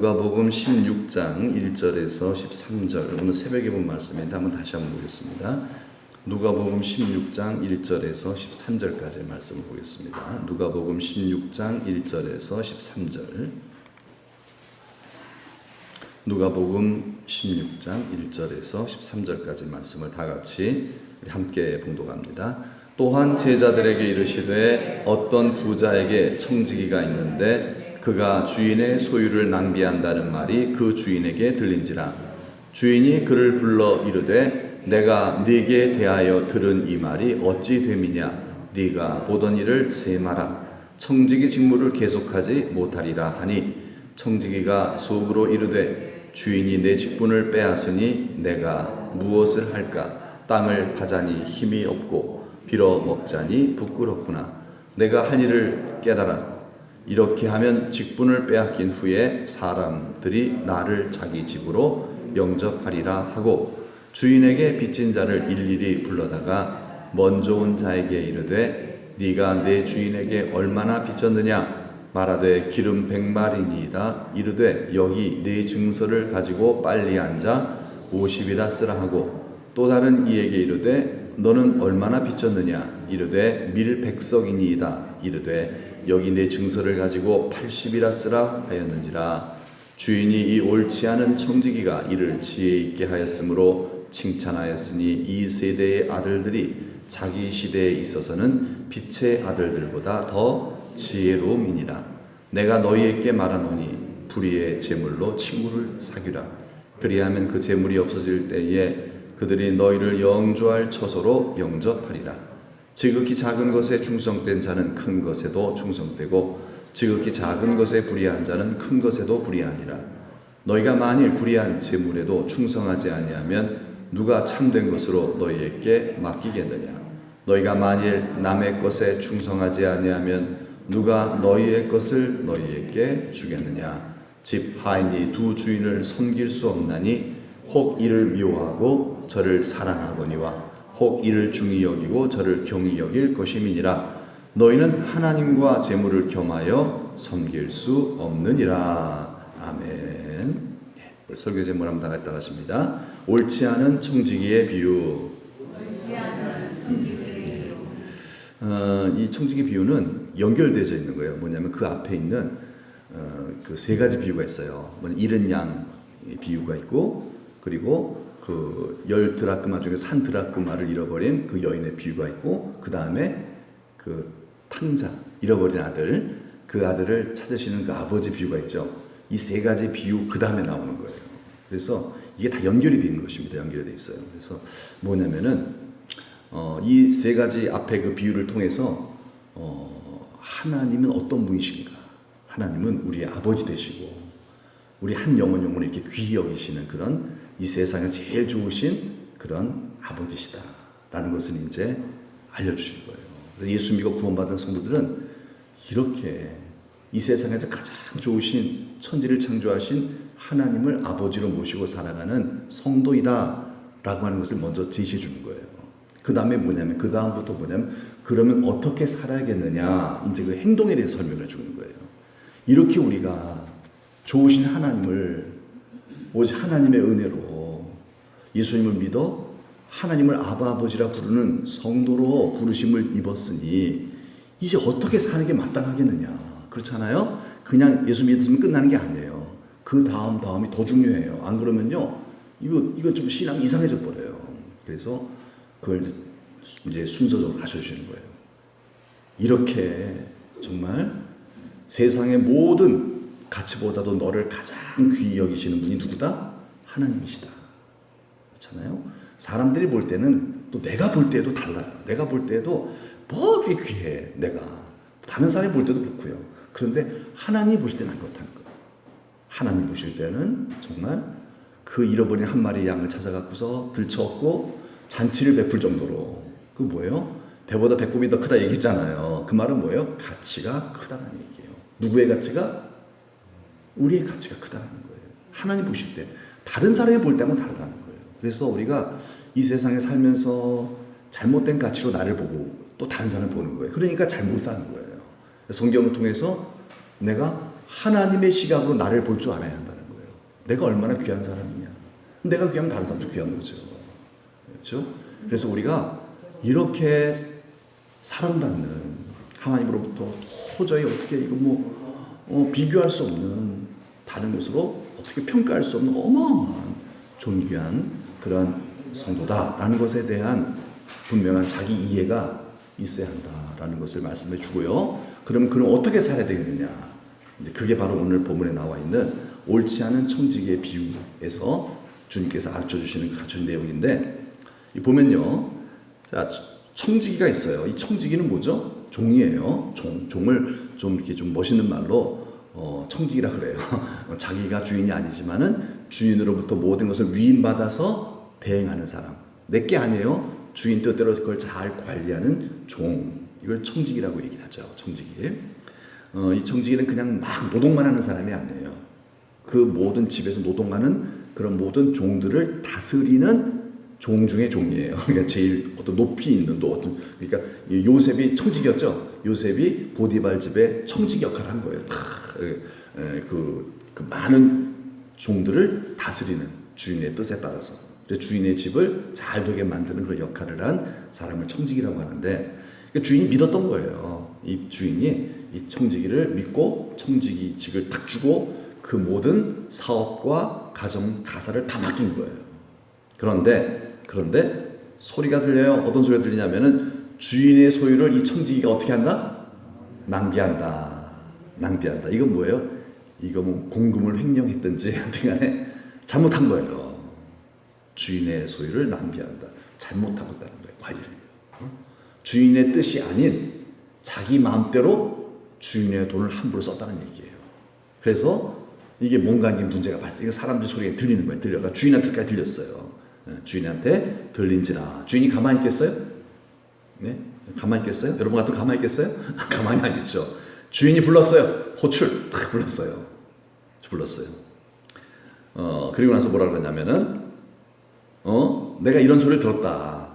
누가복음 16장 1절에서 13절, 오늘 새벽에 본 말씀인데 한번 다시 한번 보겠습니다. 누가복음 16장 1절에서 13절까지의 말씀을 보겠습니다. 누가복음 16장 1절에서 13절. 누가복음 16장 1절에서 13절까지 말씀을 다 같이 함께 봉독합니다. 또한 제자들에게 이르시되 어떤 부자에게 청지기가 있는데 그가 주인의 소유를 낭비한다는 말이 그 주인에게 들린지라. 주인이 그를 불러 이르되 내가 네게 대하여 들은 이 말이 어찌 됨이냐. 네가 보던 일을 세마라. 청지기 직무를 계속하지 못하리라 하니 청지기가 속으로 이르되 주인이 내 직분을 빼앗으니 내가 무엇을 할까. 땅을 파자니 힘이 없고 빌어 먹자니 부끄럽구나. 내가 한 일을 깨달아 이렇게 하면 직분을 빼앗긴 후에 사람들이 나를 자기 집으로 영접하리라 하고 주인에게 빚진 자를 일일이 불러다가 먼저 온 자에게 이르되 네가 내 주인에게 얼마나 빚졌느냐. 말하되 기름 100마리니이다. 이르되 여기 네 증서를 가지고 빨리 앉아 50이라 쓰라 하고 또 다른 이에게 이르되 너는 얼마나 빚졌느냐. 이르되 밀 100석이니이다. 이르되 여기 내 증서를 가지고 80이라 쓰라 하였는지라. 주인이 이 옳지 않은 청지기가 이를 지혜 있게 하였으므로 칭찬하였으니 이 세대의 아들들이 자기 시대에 있어서는 빛의 아들들보다 더 지혜로움이니라. 내가 너희에게 말하노니 불의의 재물로 친구를 사귀라. 그리하면 그 재물이 없어질 때에 그들이 너희를 영주할 처소로 영접하리라. 지극히 작은 것에 충성된 자는 큰 것에도 충성되고 지극히 작은 것에 불의한 자는 큰 것에도 불의하니라. 너희가 만일 불의한 재물에도 충성하지 아니하면 누가 참된 것으로 너희에게 맡기겠느냐. 너희가 만일 남의 것에 충성하지 아니하면 누가 너희의 것을 너희에게 주겠느냐. 집 하인이 두 주인을 섬길 수 없나니 혹 이를 미워하고 저를 사랑하거니와 혹 이를 중히 여기고 저를 경히 여길 것임이니라. 너희는 하나님과 재물을 겸하여 섬길 수 없느니라. 아멘. 설교 제목 한번 다 따라하십니다. 옳지 않은 청지기의 비유. 이 청지기 비유는 연결되어 있는 거예요. 뭐냐면 그 앞에 있는 그 세 가지 비유가 있어요. 잃은 양 비유가 있고, 그리고 그 10드라크마 중에서 한 드라크마를 잃어버린 그 여인의 비유가 있고, 그 다음에 그 탕자, 잃어버린 아들, 그 아들을 찾으시는 그 아버지 비유가 있죠. 이 세 가지 비유 그 다음에 나오는 거예요. 그래서 이게 다 연결이 되어 있는 것입니다. 연결이 되어 있어요. 그래서 뭐냐면은 이 세 가지 앞에 그 비유를 통해서 하나님은 어떤 분이신가? 하나님은 우리의 아버지 되시고 우리 한 영혼을 이렇게 귀히 여기시는 그런 이 세상에 제일 좋으신 그런 아버지시다라는 것을 이제 알려주신 거예요. 그래서 예수 믿고 구원받은 성도들은 이렇게 이 세상에서 가장 좋으신 천지를 창조하신 하나님을 아버지로 모시고 살아가는 성도이다라고 하는 것을 먼저 제시해 주는 거예요. 그 다음에 뭐냐면, 그 다음부터 뭐냐면, 그러면 어떻게 살아야겠느냐, 이제 그 행동에 대해서 설명해 주는 거예요. 이렇게 우리가 좋으신 하나님을 오직 하나님의 은혜로 예수님을 믿어 하나님을 아바 아버지라 부르는 성도로 부르심을 입었으니 이제 어떻게 사는 게 마땅하겠느냐. 그렇잖아요. 그냥 예수 믿으면 끝나는 게 아니에요. 그 다음이 더 중요해요. 안 그러면요 이거 좀 신앙 이상해져 버려요. 그래서 그걸 이제 순서적으로 가르쳐주시는 거예요. 이렇게 정말 세상의 모든 가치보다도 너를 가장 귀히 여기시는 분이 누구다? 하나님이시다. 그렇잖아요. 사람들이 볼 때는 또 내가 볼 때도 달라요. 내가 볼 때도 뭐 그렇게 귀해. 내가 다른 사람이 볼 때도 그렇고요. 그런데 하나님이 보실 때는 안 그렇다는 거예요. 하나님 보실 때는 정말 그 잃어버린 한 마리 양을 찾아갖고서 들쳐업고 잔치를 베풀 정도로, 그 뭐예요? 배보다 배꼽이 더 크다 얘기했잖아요. 그 말은 뭐예요? 가치가 크다는 얘기예요. 누구의 가치가? 우리의 가치가 크다는 거예요. 하나님 보실 때 다른 사람이 볼 때는 다르다는 거예요. 그래서 우리가 이 세상에 살면서 잘못된 가치로 나를 보고 또 다른 사람을 보는 거예요. 그러니까 잘못 사는 거예요. 성경을 통해서 내가 하나님의 시각으로 나를 볼 줄 알아야 한다는 내가 얼마나 귀한 사람이냐. 내가 귀하면 다른 사람도 귀한 거죠. 그렇죠? 그래서 우리가 이렇게 사랑받는 하나님으로부터 도저히 어떻게 이거 비교할 수 없는, 다른 것으로 어떻게 평가할 수 없는 어마어마한 존귀한 그러한 성도다라는 것에 대한 분명한 자기 이해가 있어야 한다라는 것을 말씀해 주고요. 그럼 어떻게 살아야 되겠느냐? 이제 그게 바로 오늘 본문에 나와 있는 옳지 않은 청지기의 비유에서 주님께서 가르쳐 주시는 내용인데, 이 보면요, 자, 청지기가 있어요. 이 청지기는 뭐죠? 종이에요. 종을 좀 이렇게 좀 멋있는 말로 청지기라 그래요. 자기가 주인이 아니지만은 주인으로부터 모든 것을 위임받아서 대행하는 사람. 내게 아니에요. 주인 뜻대로 그걸 잘 관리하는 종. 이걸 청지기라고 얘기를 하죠. 청지기. 이 청지기는 그냥 막 노동만 하는 사람이 아니에요. 그 모든 집에서 노동하는 그런 모든 종들을 다스리는 종 중에 종이에요. 그러니까 제일 어떤 높이 있는, 또 어떤, 그러니까 요셉이 청지기였죠. 요셉이 보디발 집에 청지기 역할을 한 거예요. 그 많은 종들을 다스리는, 주인의 뜻에 따라서 주인의 집을 잘 되게 만드는 그런 역할을 한 사람을 청지기라고 하는데, 그러니까 주인이 믿었던 거예요. 이 주인이 이 청지기를 믿고 청지기직을 딱 주고 그 모든 사업과 가정 가사를 다 맡긴 거예요. 그런데 소리가 들려요. 어떤 소리가 들리냐면은 주인의 소유를 이 청지기가 어떻게 한다? 낭비한다. 이건 뭐예요? 이거 공금을 횡령했든지 어떻게 간에 잘못한 거예요. 주인의 소유를 낭비한다. 잘못하고 있다는 거예요. 관리를. 주인의 뜻이 아닌 자기 마음대로 주인의 돈을 함부로 썼다는 얘기예요. 그래서 이게 뭔가 이게 문제가 발생. 이거 사람들 소리가 들리는 거예요. 들려가 주인한테까지 들렸어요. 주인한테 들린지라. 주인이 가만히 있겠어요? 네? 가만히 있겠어요? 여러분 같은 가만히 있겠어요? 가만히 안 있죠. 주인이 불렀어요. 호출 딱 불렀어요. 그리고 나서 뭐라 그러냐면은 내가 이런 소리를 들었다.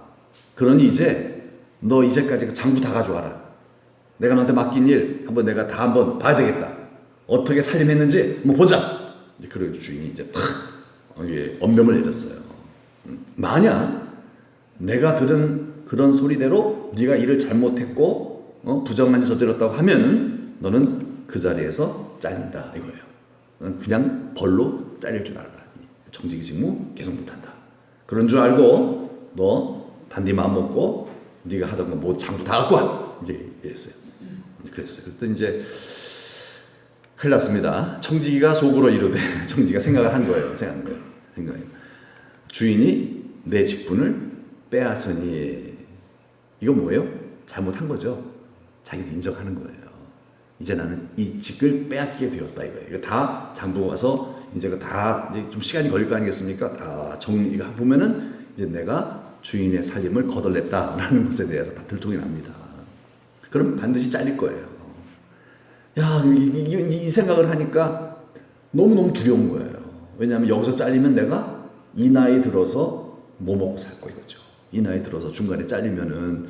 그러니 이제 너 이제까지 장부 다 가져와라. 내가 너한테 맡긴 일 내가 다 한번 봐야 되겠다. 어떻게 살림했는지 한번 보자. 그래서 주인이 이제 엄명을 내렸어요. 만약 내가 들은 그런 소리대로 네가 일을 잘못했고 부정한 짓 저질렀다고 하면은 너는 그 자리에서 잘린다 이거예요. 너는 그냥 벌로 잘릴 줄 알아. 청지기 직무 계속 못한다. 그런 줄 알고 너 단디 마음 먹고 네가 하던 거 뭐 장부 다 갖고 와. 이제 이랬어요. 그랬어요. 그때 이제 큰일 났습니다. 청지기가 속으로 이르되 청지기가 생각을 한 거예요. 주인이 내 직분을 빼앗으니. 이건 뭐예요? 잘못한 거죠. 자기도 인정하는 거예요. 이제 나는 이 직을 빼앗기게 되었다 이거예요. 이거 다 장부 와서 이제 좀 시간이 걸릴 거 아니겠습니까? 다 정리가 보면은 이제 내가 주인의 살림을 거덜냈다라는 것에 대해서 다 들통이 납니다. 그럼 반드시 잘릴 거예요. 야, 이 생각을 하니까 너무너무 두려운 거예요. 왜냐하면 여기서 잘리면 내가 이 나이 들어서 뭐 먹고 살 거 이거죠. 이 나이 들어서 중간에 딸리면은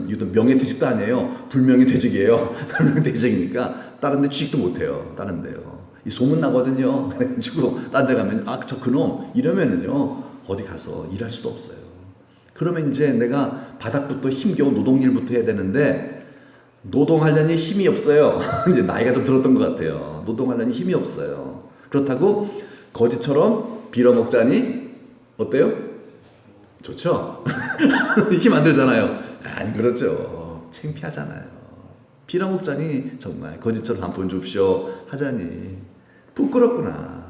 이것도 명예퇴직도 아니에요. 불명예퇴직이에요. 불명예퇴직이니까 다른 데 취직도 못해요. 다른 데요. 이 소문 나거든요. 그래가지고 딴 데 가면 저 그놈 이러면은요 어디 가서 일할 수도 없어요. 그러면 이제 내가 바닥부터 힘겨운 노동일부터 해야 되는데 노동하려니 힘이 없어요. 이제 나이가 좀 들었던 것 같아요. 노동하려니 힘이 없어요. 그렇다고 거지처럼 빌어먹자니 어때요? 좋죠? 힘 안 들잖아요. 아니 그렇죠. 창피하잖아요. 빌어먹자니 정말 거지처럼 한 푼 줍쇼 하자니 부끄럽구나.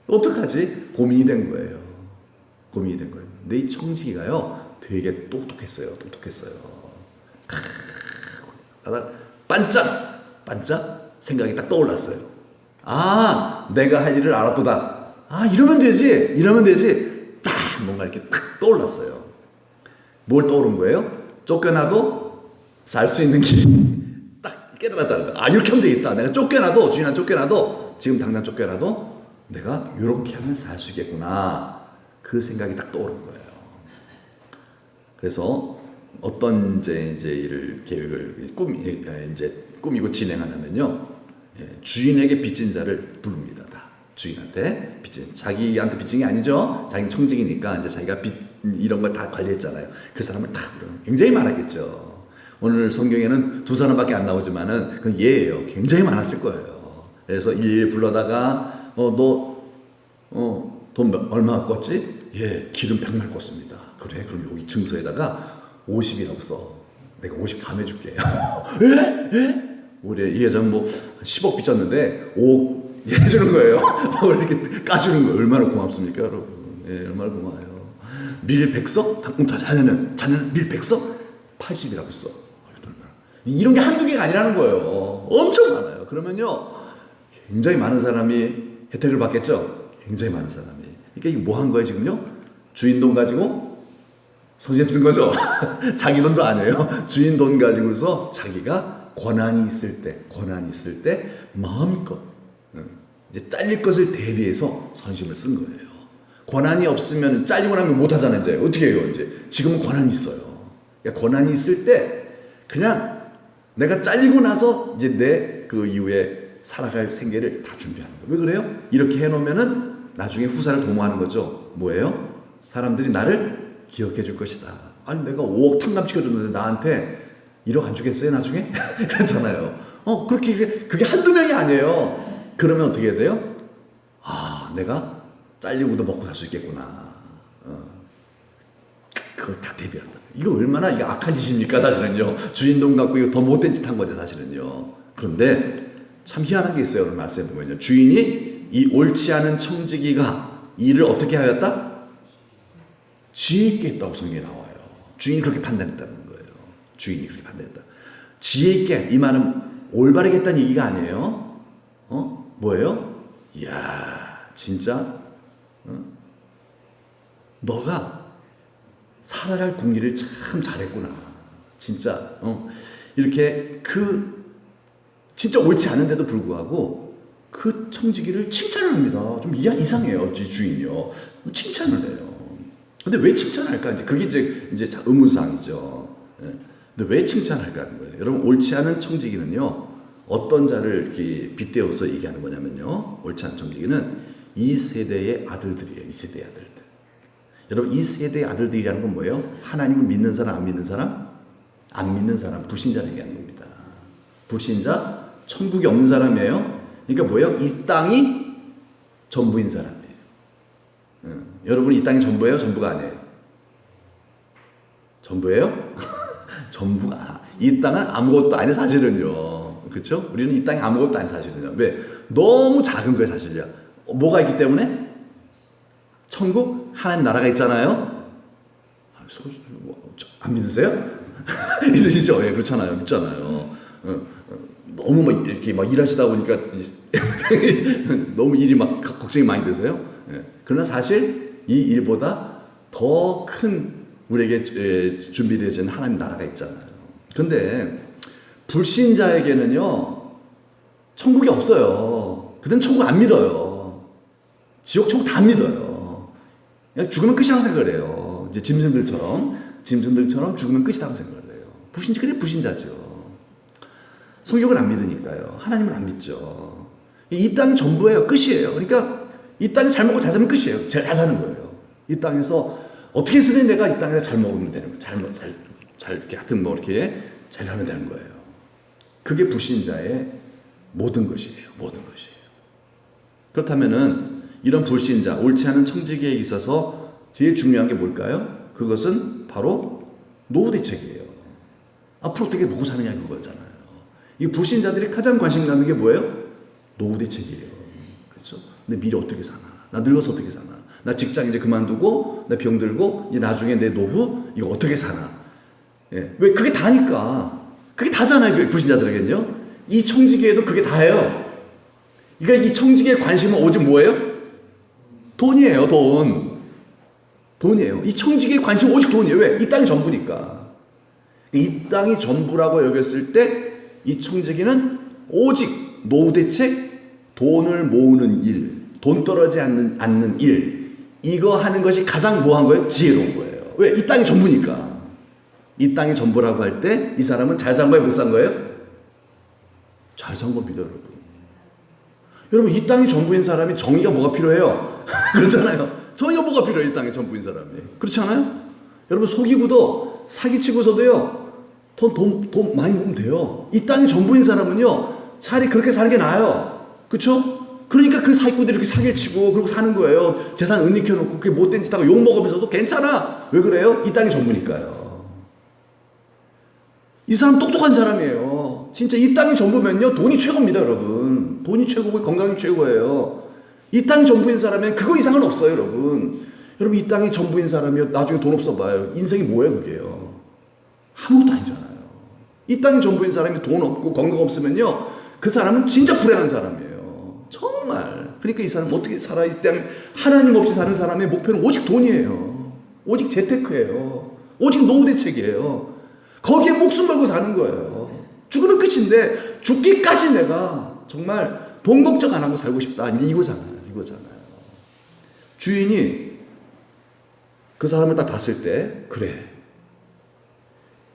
어떡하지? 고민이 된 거예요. 근데 이 청지기가요 되게 똑똑했어요. 반짝 생각이 딱 떠올랐어요. 내가 할 일을 알았도다. 이러면 되지. 딱 뭔가 이렇게 딱 떠올랐어요. 뭘 떠오른 거예요? 쫓겨나도 살 수 있는 길이 딱 깨달았다는 거예요. 이렇게 하면 되겠다. 내가 주인한테 쫓겨나도 지금 당장 쫓겨나도 내가 이렇게 하면 살 수 있겠구나. 그 생각이 딱 떠오른 거예요. 그래서 어떤 이제 계획을 꾸미고 진행하냐면요, 주인에게 빚진 자를 부릅니다. 다 주인한테 빚진, 자기한테 빚진 게 아니죠. 자기는 청직이니까 이제 자기가 빚 이런 걸 다 관리했잖아요. 그 사람을 다 굉장히 많았겠죠. 오늘 성경에는 두 사람밖에 안 나오지만은 그건 예예요. 굉장히 많았을 거예요. 그래서 일일 불러다가 돈 얼마 꿨지? 예, 기름 100말 꿨습니다. 그래, 그럼 여기 증서에다가 50이라고 써. 내가 50 감해줄게. 예? 예? 우리 이 여자는 뭐 10억 빚졌는데 5억 해주는 거예요. 이렇게 까주는 거예요. 얼마나 고맙습니까, 여러분? 예, 얼마나 고마워요. 밀100석? 자네는 밀100석? 80이라고 써. 이런 게 한두 개가 아니라는 거예요. 엄청 많아요. 그러면요, 굉장히 많은 사람이 혜택을 받겠죠? 굉장히 많은 사람이. 그러니까 이게 뭐 한 거예요, 지금요? 주인 돈 가지고 선심 쓴 거죠? 자기 돈도 안 해요. 주인 돈 가지고서 자기가 권한이 있을 때 마음껏 이제 잘릴 것을 대비해서 선심을 쓴 거예요. 권한이 없으면 잘리고 나면 못 하잖아요. 이제 어떻게 해요? 이제 지금은 권한이 있어요. 그러니까 권한이 있을 때 그냥 내가 잘리고 나서 이제 내 그 이후에 살아갈 생계를 다 준비하는 거예요. 왜 그래요? 이렇게 해놓으면은 나중에 후사를 도모하는 거죠. 뭐예요? 사람들이 나를 기억해 줄 것이다. 아니 내가 5억 탕감시켜줬는데 나한테 1억 안 주겠어요 나중에? 그렇잖아요. 그게 한두 명이 아니에요. 그러면 어떻게 해야 돼요? 아, 내가 잘리고도 먹고 살 수 있겠구나. 그걸 다 대비한다. 이거 얼마나 이게 악한 짓입니까, 사실은요. 주인 돈 갖고 이거 더 못된 짓 한 거죠, 사실은요. 그런데 참 희한한 게 있어요. 오늘 말씀해 보면요. 주인이 이 옳지 않은 청지기가 일을 어떻게 하였다? 지혜 있게 했다고 성경에 나와요. 주인이 그렇게 판단했다는 거예요. 주인이 그렇게 판단했다. 지혜 있게, 이 말은 올바르게 했다는 얘기가 아니에요. 뭐예요? 이야, 진짜 너가 살아갈 궁리를 참 잘했구나. 진짜 이렇게 진짜 옳지 않은데도 불구하고 그 청지기를 칭찬을 합니다. 좀 이상해요, 주인이요. 칭찬을 해요. 근데 왜 칭찬할까? 이제 그게 이제 의문사항이죠. 근데 왜 칭찬할까 하는 거예요. 여러분, 옳지 않은 청지기는요, 어떤 자를 이렇게 빗대어서 얘기하는 거냐면요, 옳지 않은 청지기는 이 세대의 아들들이에요. 이 세대의 아들들. 여러분, 이 세대의 아들들이라는 건 뭐예요? 하나님을 믿는 사람, 안 믿는 사람? 안 믿는 사람, 불신자를 얘기하는 겁니다. 불신자, 천국이 없는 사람이에요. 그러니까 뭐예요? 이 땅이 전부인 사람이에요. 여러분, 이 땅이 전부예요? 전부가 아니에요? 전부예요? 전부가. 이 땅은 아무것도 아닌 사실은요. 그렇죠? 우리는 이 땅이 아무것도 아닌 사실은요. 왜? 너무 작은 거예요, 사실이야. 뭐가 있기 때문에? 천국, 하나님 나라가 있잖아요. 안 믿으세요? 믿으시죠? 예, 그렇잖아요. 믿잖아요. 너무 막 이렇게 막 일하시다 보니까 너무 일이 막 걱정이 많이 되세요. 예. 그러나 사실 이 일보다 더 큰 우리에게 준비되어진 하나님 나라가 있잖아요. 그런데 불신자에게는요, 천국이 없어요. 그들은 천국 안 믿어요. 지옥, 천국 다 안 믿어요. 그냥 죽으면 끝이라고 생각을 해요. 이제 짐승들처럼 죽으면 끝이라고 생각을 해요. 그래 불신자죠. 성경을 안 믿으니까요. 하나님을 안 믿죠. 이 땅이 전부예요. 끝이에요. 그러니까 이 땅에 잘 먹고 잘 살면 끝이에요. 잘 사는 거예요. 이 땅에서 어떻게 쓰니 내가 이 땅에서 잘 먹으면 되는 거예요. 잘 이렇게 하여튼 뭐 이렇게 잘 살면 되는 거예요. 그게 불신자의 모든 것이에요. 모든 것이에요. 그렇다면은 이런 불신자, 옳지 않은 청지기에 있어서 제일 중요한 게 뭘까요? 그것은 바로 노후 대책이에요. 앞으로 어떻게 먹고 사느냐 그거잖아요. 이 불신자들이 가장 관심 갖는 게 뭐예요? 노후 대책이에요. 그렇죠? 내 미래 어떻게 사나? 나 늙어서 어떻게 사나? 나 직장 이제 그만두고, 나 병들고, 이제 나중에 내 노후 이거 어떻게 사나? 예. 왜? 그게 다니까. 그게 다잖아요. 불신자들에게는요. 이 청지기에도 그게 다예요. 그러니까 이 청지기의 관심은 오직 뭐예요? 돈이에요. 돈이에요. 이 청지기의 관심은 오직 돈이에요. 왜? 이 땅이 전부니까. 이 땅이 전부라고 여겼을 때 이 청지기는 오직 노후 대책, 돈을 모으는 일, 돈 떨어지지 않는 일, 이거 하는 것이 가장 뭐한 거예요? 지혜로운 거예요. 왜? 이 땅이 전부니까. 이 땅이 전부라고 할 때 이 사람은 잘 산 거예요? 못 산 거예요? 잘 산 겁니다, 여러분. 여러분 이 땅이 전부인 사람이 정의가 뭐가 필요해요? 그렇잖아요. 정의가 뭐가 필요해요? 이 땅이 전부인 사람이. 그렇지 않아요? 여러분 속이고도 사기치고서도요. 돈 많이 모으면 돼요. 이 땅이 전부인 사람은요. 차라리 그렇게 사는 게 나아요. 그렇죠? 그러니까 그 사기꾼들이 이렇게 사기를 치고 그러고 사는 거예요. 재산 은닉해놓고 그게 못된 짓 하고 욕먹으면서도 괜찮아. 왜 그래요? 이 땅이 전부니까요. 이 사람 똑똑한 사람이에요. 진짜 이 땅이 전부면요. 돈이 최고입니다, 여러분. 돈이 최고고 건강이 최고예요. 이 땅이 전부인 사람은 그거 이상은 없어요, 여러분. 여러분 이 땅이 전부인 사람이요. 나중에 돈 없어 봐요. 인생이 뭐예요, 그게요? 아무것도 아니잖아요. 이 땅이 전부인 사람이 돈 없고 건강 없으면요. 그 사람은 진짜 불행한 사람이에요. 정말. 그러니까 이 사람은 어떻게 살아? 이 땅에 하나님 없이 사는 사람의 목표는 오직 돈이에요. 오직 재테크예요. 오직 노후 대책이에요. 거기에 목숨 걸고 사는 거예요. 죽으면 끝인데 죽기까지 내가 정말 돈 걱정 안 하고 살고 싶다. 이제 이거잖아요. 주인이 그 사람을 딱 봤을 때 그래.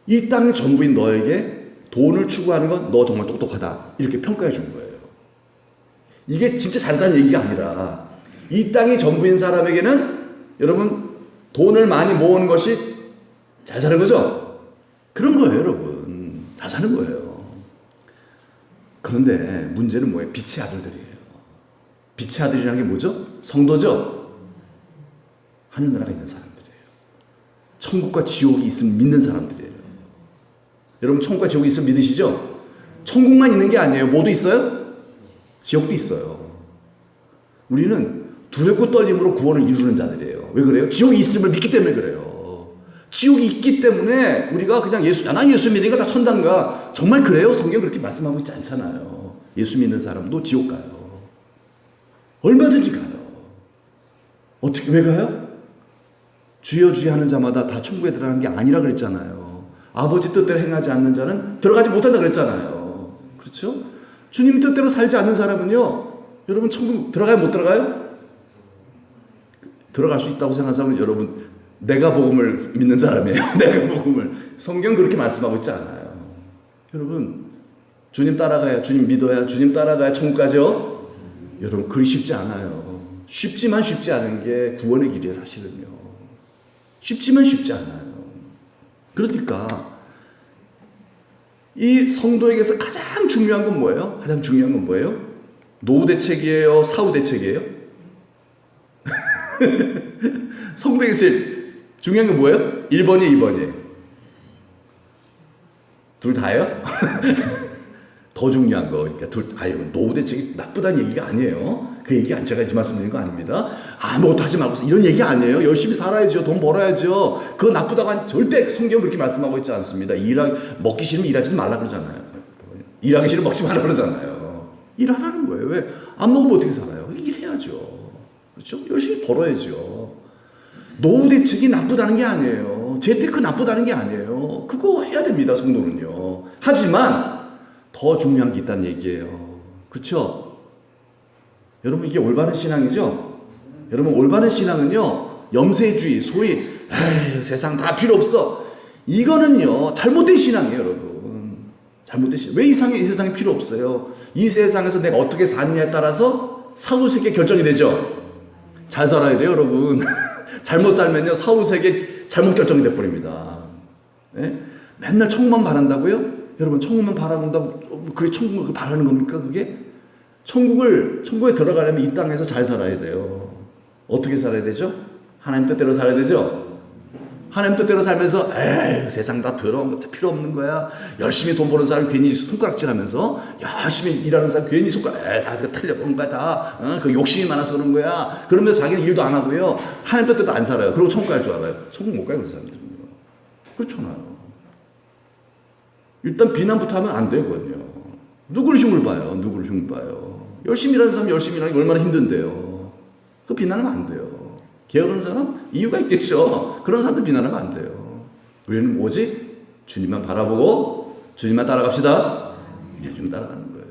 이 땅의 전부인 너에게 돈을 추구하는 건 너 정말 똑똑하다. 이렇게 평가해 준 거예요. 이게 진짜 잘했다는 얘기가 아니라 이 땅이 전부인 사람에게는 여러분 돈을 많이 모으는 것이 잘 사는 거죠? 그런 거예요, 여러분. 잘 사는 거예요. 그런데 문제는 뭐예요? 빛의 아들들이에요. 빛의 아들이라는 게 뭐죠? 성도죠? 하늘나라가 있는 사람들이에요. 천국과 지옥이 있으면 믿는 사람들이에요. 여러분 천국과 지옥이 있으면 믿으시죠? 천국만 있는 게 아니에요. 뭐도 있어요? 지옥도 있어요. 우리는 두렵고 떨림으로 구원을 이루는 자들이에요. 왜 그래요? 지옥이 있음을 믿기 때문에 그래요. 지옥이 있기 때문에 우리가 그냥 난 예수 믿으니까 다 천당 가. 정말 그래요? 성경 그렇게 말씀하고 있지 않잖아요. 예수 믿는 사람도 지옥 가요. 얼마든지 가요. 어떻게, 왜 가요? 주여 주여 하는 자마다 다 천국에 들어가는 게 아니라 그랬잖아요. 아버지 뜻대로 행하지 않는 자는 들어가지 못한다 그랬잖아요. 그렇죠? 주님 뜻대로 살지 않는 사람은요, 여러분 천국 들어가요? 못 들어가요? 들어갈 수 있다고 생각하는 사람은 여러분 내가 복음을 믿는 사람이에요. 내가 복음을. 성경 그렇게 말씀하고 있지 않아요. 여러분 주님 따라가야, 주님 믿어야, 주님 따라가야 천국 가죠? 여러분 그리 쉽지 않아요. 쉽지만 쉽지 않은 게 구원의 길이에요. 사실은요. 쉽지만 쉽지 않아요. 그러니까 이 성도에게서 가장 중요한 건 뭐예요? 가장 중요한 건 뭐예요? 노후 대책이에요? 사후 대책이에요? 성도에게서 제일 중요한 건 뭐예요? 1번이에요? 2번이에요? 둘 다예요? 더 중요한 거. 그러니까 노후 대책이 나쁘다는 얘기가 아니에요. 그 얘기 제가 이 말씀 드리는 거 아닙니다. 아무것도 하지 말고 이런 얘기 아니에요. 열심히 살아야죠. 돈 벌어야죠. 그거 나쁘다고 절대 성경 그렇게 말씀하고 있지 않습니다. 먹기 싫으면 일하지 말라 그러잖아요. 일하기 싫으면 먹지 말라 그러잖아요. 일하라는 거예요. 왜? 안 먹으면 어떻게 살아요? 일해야죠. 그렇죠? 열심히 벌어야죠. 노후 대책이 나쁘다는 게 아니에요. 재테크 나쁘다는 게 아니에요. 그거 해야 됩니다. 성도는요. 하지만 더 중요한 게 있다는 얘기예요. 그렇죠? 여러분 이게 올바른 신앙이죠? 여러분 올바른 신앙은요, 염세주의, 소위 세상 다 필요 없어, 이거는요 잘못된 신앙이에요. 여러분 잘못된 신앙. 왜 이 세상에 필요 없어요? 이 세상에서 내가 어떻게 사느냐에 따라서 사후세계 결정이 되죠. 잘 살아야 돼요, 여러분. 잘못 살면요 사후세계 잘못 결정이 돼버립니다. 네? 맨날 천국만 바란다고요? 여러분 천국만 바란다고 그게 천국을 바라는 겁니까? 그게? 천국에 들어가려면 이 땅에서 잘 살아야 돼요. 어떻게 살아야 되죠? 하나님 뜻대로 살아야 되죠? 하나님 뜻대로 살면서 세상 다 더러운 거 필요 없는 거야. 열심히 돈 버는 사람 괜히 손가락질 하면서, 열심히 일하는 사람 괜히 다 틀려보는 거야. 다 그 욕심이 많아서 그런 거야. 그러면서 자기는 일도 안 하고요. 하나님 뜻대로 안 살아요. 그리고 천국 갈 줄 알아요. 천국 못 가요, 그런 사람들은요. 그렇잖아요. 일단 비난부터 하면 안 되거든요. 누구를 흉을 봐요? 열심히 일하는 사람 열심히 일하는 게 얼마나 힘든데요. 그 비난하면 안 돼요. 게으른 사람? 이유가 있겠죠. 그런 사람들 비난하면 안 돼요. 우리는 오직 주님만 바라보고 주님만 따라갑시다. 주님 따라가는 거예요.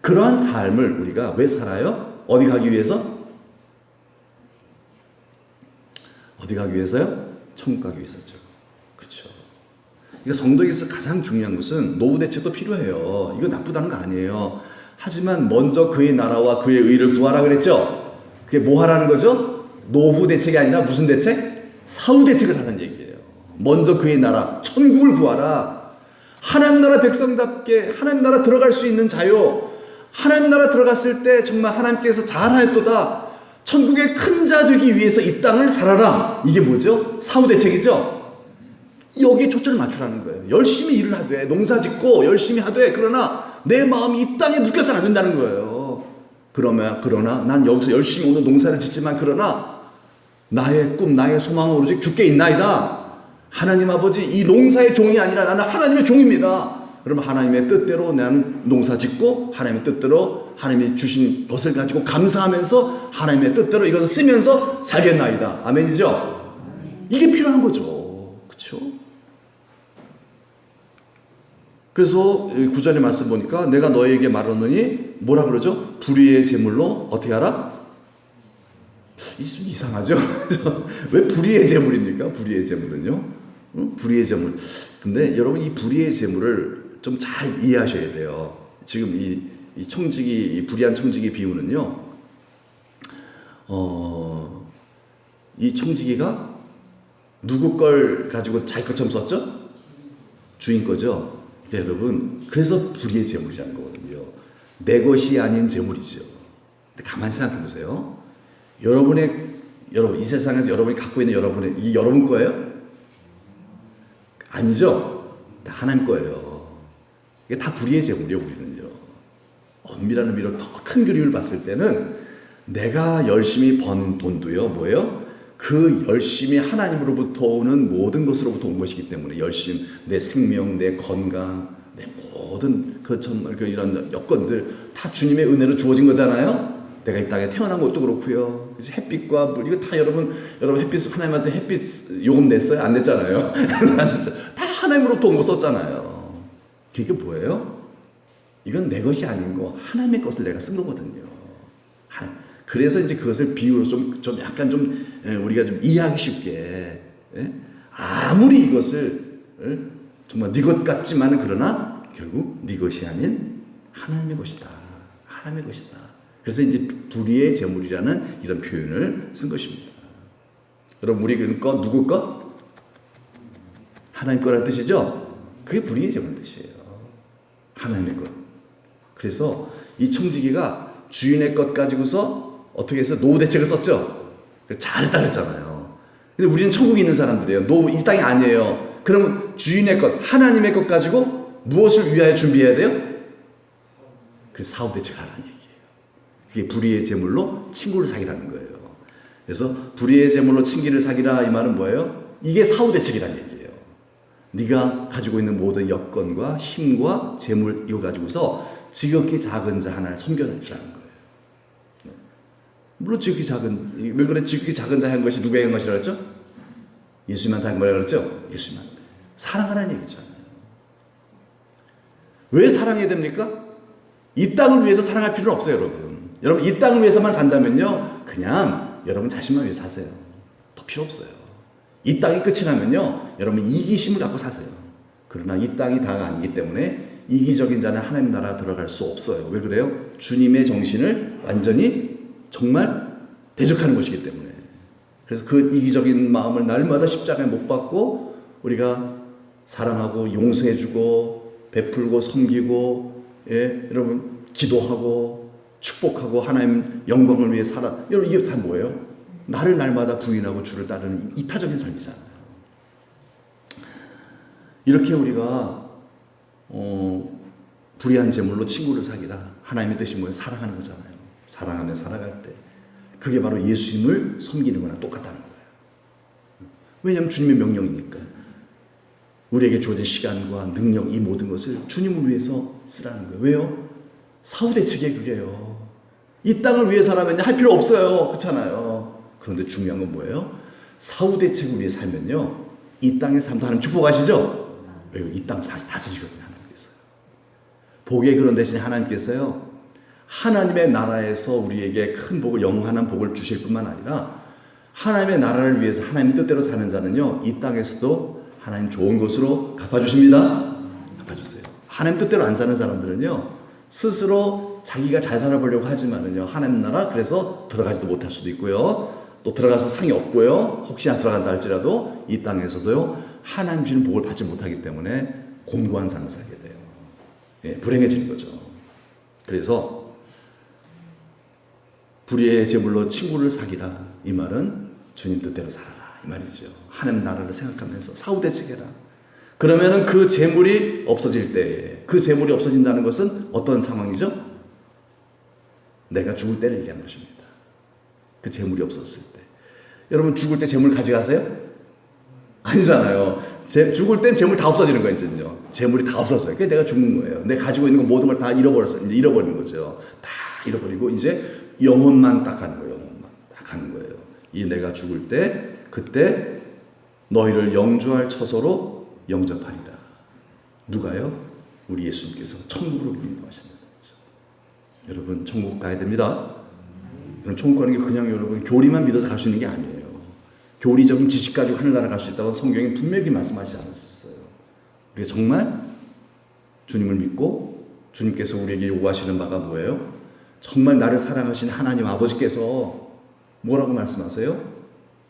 그러한 삶을 우리가 왜 살아요? 어디 가기 위해서? 어디 가기 위해서요? 천국 가기 위해서죠. 그렇죠. 그러니까 성도에게서 가장 중요한 것은 노후 대책도 필요해요. 이거 나쁘다는 거 아니에요. 하지만 먼저 그의 나라와 그의 의를 구하라 그랬죠. 그게 뭐 하라는 거죠? 노후 대책이 아니라 무슨 대책? 사후 대책을 하는 얘기예요. 먼저 그의 나라, 천국을 구하라. 하나님 나라 백성답게 하나님 나라 들어갈 수 있는 자요. 하나님 나라 들어갔을 때 정말 하나님께서 잘하였도다. 천국의 큰 자 되기 위해서 이 땅을 살아라. 이게 뭐죠? 사후 대책이죠. 여기에 초점을 맞추라는 거예요. 열심히 일을 하되 농사 짓고 열심히 하되 그러나 내 마음이 이 땅에 묶여서는 안 된다는 거예요. 그러나 난 여기서 열심히 오늘 농사를 짓지만 그러나 나의 꿈 나의 소망은 오로지 주께 있나이다. 하나님 아버지 이 농사의 종이 아니라 나는 하나님의 종입니다. 그러면 하나님의 뜻대로 나는 농사 짓고 하나님의 뜻대로 하나님이 주신 것을 가지고 감사하면서 하나님의 뜻대로 이것을 쓰면서 살겠나이다. 아멘이죠? 이게 필요한 거죠. 그렇죠? 그래서 9절의 말씀 보니까 내가 너에게 말하노니 뭐라 그러죠? 불의의 제물로 어떻게 하라? 이상하죠? 왜 불의의 제물입니까? 불의의 제물은요? 응? 불의의 제물. 근데 여러분 이 불의의 제물을 좀 잘 이해하셔야 돼요. 지금 이 청지기, 이 불의한 청지기 비유는요, 이 청지기가 누구 걸 가지고 자기 것처럼 썼죠? 주인 거죠? 그러니까 여러분, 그래서 불의의 제물이라는 거거든요. 내 것이 아닌 제물이죠. 근데 가만히 생각해 보세요. 여러분, 이 세상에서 여러분이 갖고 있는 이 여러분 거예요? 아니죠? 다 하나님 거예요. 이게 다 불의의 제물이에요, 우리는요. 엄밀한 의미로 더 큰 그림을 봤을 때는 내가 열심히 번 돈도요, 뭐예요? 그 열심히 하나님으로부터 오는 모든 것으로부터 온 것이기 때문에 열심, 내 생명, 내 건강, 내 모든 이런 여건들 다 주님의 은혜로 주어진 거잖아요. 내가 이 땅에 태어난 것도 그렇고요. 햇빛과 물 이거 다 여러분 햇빛 하나님한테 햇빛 요금 냈어요? 안 냈잖아요. 다 하나님으로부터 온 거 썼잖아요. 그게 뭐예요? 이건 내 것이 아닌 거 하나님의 것을 내가 쓴 거거든요. 그래서 이제 그것을 비유로 좀 약간 좀 우리가 좀 이해하기 쉽게 아무리 이것을 정말 네 것 같지만은 그러나 결국 네 것이 아닌 하나님의 것이다. 하나님의 것이다. 그래서 이제 불의의 제물이라는 이런 표현을 쓴 것입니다. 여러분 우리 거 누구 거? 하나님 거라는 뜻이죠? 그게 불의의 제물 뜻이에요. 하나님의 것. 그래서 이 청지기가 주인의 것 가지고서 어떻게 해서 노후 대책을 썼죠? 잘했다 그랬잖아요. 근데 우리는 천국에 있는 사람들이에요. 이 땅이 아니에요. 그러면 주인의 것, 하나님의 것 가지고 무엇을 위하여 준비해야 돼요? 그래서 사후 대책을 하라는 얘기예요. 그게 불의의 제물로 친구를 사귀라는 거예요. 그래서 불의의 제물로 친구를 사귀라 이 말은 뭐예요? 이게 사후 대책이라는 얘기예요. 네가 가지고 있는 모든 여건과 힘과 재물 이거 가지고서 지극히 작은 자 하나를 섬겨주라는 거예요. 물론 지극히 작은, 왜 그래? 지극히 작은 자 한 것이 누구의 한 것이라고 했죠? 예수님한테 한 거라고 그랬죠? 예수님한테. 사랑하라는 얘기잖아요. 왜 사랑해야 됩니까? 이 땅을 위해서 사랑할 필요는 없어요, 여러분. 여러분 이 땅을 위해서만 산다면요, 그냥 여러분 자신만 위해 사세요. 더 필요 없어요. 이 땅이 끝이 나면요, 여러분 이기심을 갖고 사세요. 그러나 이 땅이 다가 아니기 때문에 이기적인 자는 하나님 나라 들어갈 수 없어요. 왜 그래요? 주님의 정신을 완전히 정말 대적하는 것이기 때문에. 그래서 그 이기적인 마음을 날마다 십자가에 못 박고 우리가 사랑하고 용서해주고 베풀고 섬기고, 여러분 기도하고 축복하고 하나님 영광을 위해 살아. 여러분 이게 다 뭐예요? 나를 날마다 부인하고 주를 따르는 이타적인 삶이잖아요. 이렇게 우리가 불의한 제물로 친구를 사귀라. 하나님의 뜻이 뭐예요? 사랑하는 거잖아요. 사랑하며 살아갈 때 그게 바로 예수님을 섬기는 거랑 똑같다는 거예요. 왜냐하면 주님의 명령이니까. 우리에게 주어진 시간과 능력 이 모든 것을 주님을 위해서 쓰라는 거예요. 왜요? 사후 대책이 그게요. 이 땅을 위해서라면 할 필요 없어요. 그렇잖아요. 그런데 중요한 건 뭐예요? 사후 대책을 위해 살면요, 이 땅의 삶도 하나님 축복하시죠? 왜요? 이 땅 다스리거든요, 하나님께서. 복의 그런 대신에 하나님께서요, 하나님의 나라에서 우리에게 큰 복을, 영원한 복을 주실 뿐만 아니라 하나님의 나라를 위해서 하나님 뜻대로 사는 자는요, 이 땅에서도 하나님 좋은 것으로 갚아주십니다. 갚아주세요. 하나님 뜻대로 안 사는 사람들은요, 스스로 자기가 잘 살아보려고 하지만은요, 하나님 나라 그래서 들어가지도 못할 수도 있고요. 또 들어가서 상이 없고요. 혹시나 들어간다 할지라도 이 땅에서도요, 하나님 주는 복을 받지 못하기 때문에 곤고한 삶을 살게 돼요. 예, 불행해지는 거죠. 그래서 불의의 제물로 친구를 사귀라. 이 말은 주님 뜻대로 살아라. 이 말이죠. 하나님 나라를 생각하면서 사후대책해라. 그러면은 그 재물이 없어질 때, 그 재물이 없어진다는 것은 어떤 상황이죠? 내가 죽을 때를 얘기하는 것입니다. 그 재물이 없었을 때. 여러분 죽을 때 재물 가져가세요? 아니잖아요. 죽을 땐 재물 다 없어지는 거예요, 이제는요. 재물이 다 없어져요. 그게 내가 죽는 거예요. 내가 가지고 있는 거 모든 걸 다 잃어버렸어요. 이제 잃어버리는 거죠. 다 잃어버리고 이제 영혼만 딱 하는 거예요. 영혼만 딱 하는 거예요. 이 내가 죽을 때 그때 너희를 영주할 처소로 영접하리라. 누가요? 우리 예수님께서 천국으로 인도하신다는 거죠. 여러분 천국 가야 됩니다. 여러분 천국 가는 게 그냥 여러분 교리만 믿어서 갈 수 있는 게 아니에요. 교리적인 지식 가지고 하늘나라 갈 수 있다고 성경이 분명히 말씀하지 않았었어요. 우리가 정말 주님을 믿고 주님께서 우리에게 요구하시는 바가 뭐예요? 정말 나를 사랑하신 하나님 아버지께서 뭐라고 말씀하세요?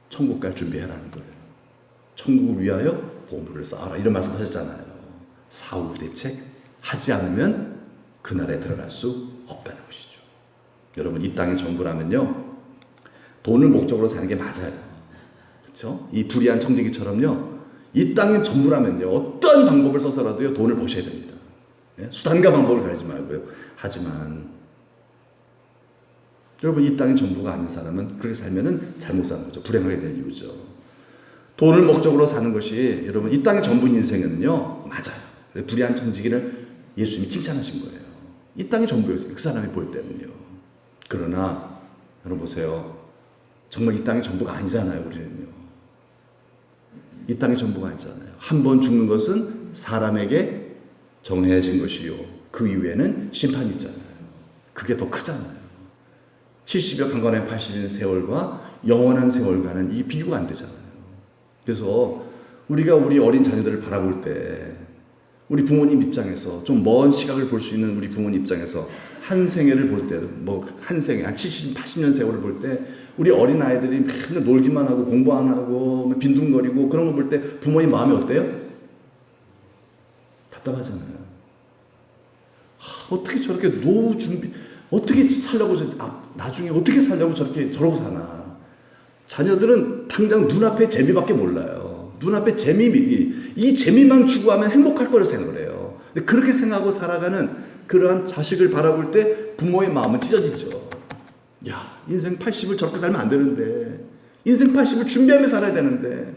천국 갈 준비해라는 거예요. 천국을 위하여 보물을 쌓아라. 이런 말씀 하셨잖아요. 사후 대책 하지 않으면 그 나라에 들어갈 수 없다는 것이죠. 여러분 이 땅의 전부라면요, 돈을 목적으로 사는 게 맞아요. 그렇죠? 이 불의한 청지기처럼요, 이 땅의 전부라면요, 어떤 방법을 써서라도요 돈을 버셔야 됩니다. 예? 수단과 방법을 가리지 말고요. 하지만 여러분 이 땅의 전부가 아닌 사람은 그렇게 살면은 잘못 사는 거죠. 불행하게 될 이유죠. 돈을 목적으로 사는 것이 여러분 이 땅의 전부인 인생에는요 맞아요. 불의한 청지기를 예수님이 칭찬하신 거예요. 이 땅의 전부였어요. 그 사람이 볼 때는요. 그러나 여러분 보세요. 정말 이 땅의 전부가 아니잖아요. 우리는요. 이 땅의 전부가 아니잖아요. 한 번 죽는 것은 사람에게 정해진 것이요. 그 이후에는 심판이 있잖아요. 그게 더 크잖아요. 70여 강건한 80인 세월과 영원한 세월과는 이 비교가 안 되잖아요. 그래서 우리가 우리 어린 자녀들을 바라볼 때 우리 부모님 입장에서 좀 먼 시각을 볼 수 있는 우리 부모님 입장에서 한 생애를 볼 때, 뭐 한 생애, 한 70, 80년 세월을 볼 때 우리 어린 아이들이 맨날 놀기만 하고 공부 안 하고 빈둥거리고 그런 거 볼 때 부모님 마음이 어때요? 답답하잖아요. 어떻게 저렇게 노후 준비, 어떻게 살려고, 나중에 어떻게 살려고 저러고 사나. 자녀들은 당장 눈앞의 재미밖에 몰라요. 눈앞의 재미, 이 재미만 추구하면 행복할 거를 생각을 해요. 근데 그렇게 생각하고 살아가는 그러한 자식을 바라볼 때 부모의 마음은 찢어지죠. 야, 인생 80을 저렇게 살면 안 되는데, 인생 80을 준비하며 살아야 되는데.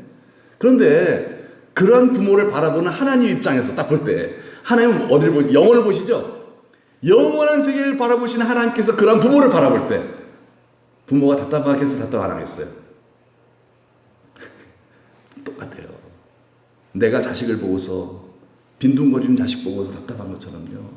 그런데 그러한 부모를 바라보는 하나님 입장에서 딱 볼 때, 하나님은 어디를 보시, 영혼을 보시죠? 영원한 세계를 바라보시는 하나님께서 그러한 부모를 바라볼 때, 부모가 답답하겠어요? 답답 안 하겠어요? 똑같아요. 내가 자식을 보고서 빈둥거리는 자식 보고서 답답한 것처럼요.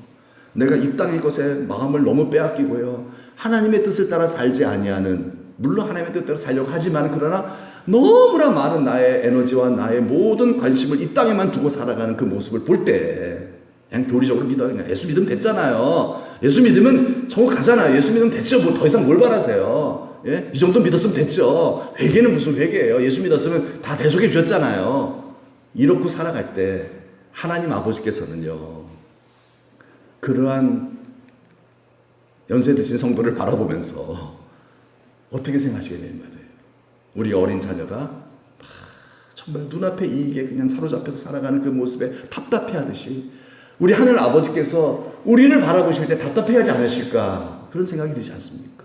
내가 이 땅의 것에 마음을 너무 빼앗기고요. 하나님의 뜻을 따라 살지 아니하는, 물론 하나님의 뜻대로 살려고 하지만 그러나 너무나 많은 나의 에너지와 나의 모든 관심을 이 땅에만 두고 살아가는 그 모습을 볼 때 그냥 교리적으로 믿어요. 그냥 예수 믿으면 됐잖아요. 예수 믿으면 천국 가잖아요. 예수 믿으면 됐죠. 뭐 더 이상 뭘 바라세요. 예? 이 정도 믿었으면 됐죠. 회개는 무슨 회개예요. 예수 믿었으면 다 대속해 주셨잖아요. 이렇게 살아갈 때 하나님 아버지께서는요, 그러한 연세 드신 성도를 바라보면서 어떻게 생각하시겠냐는 말이에요. 우리 어린 자녀가 정말 눈앞에 이익에 그냥 사로잡혀서 살아가는 그 모습에 답답해하듯이 우리 하늘 아버지께서 우리를 바라보실 때 답답해하지 않으실까, 그런 생각이 들지 않습니까?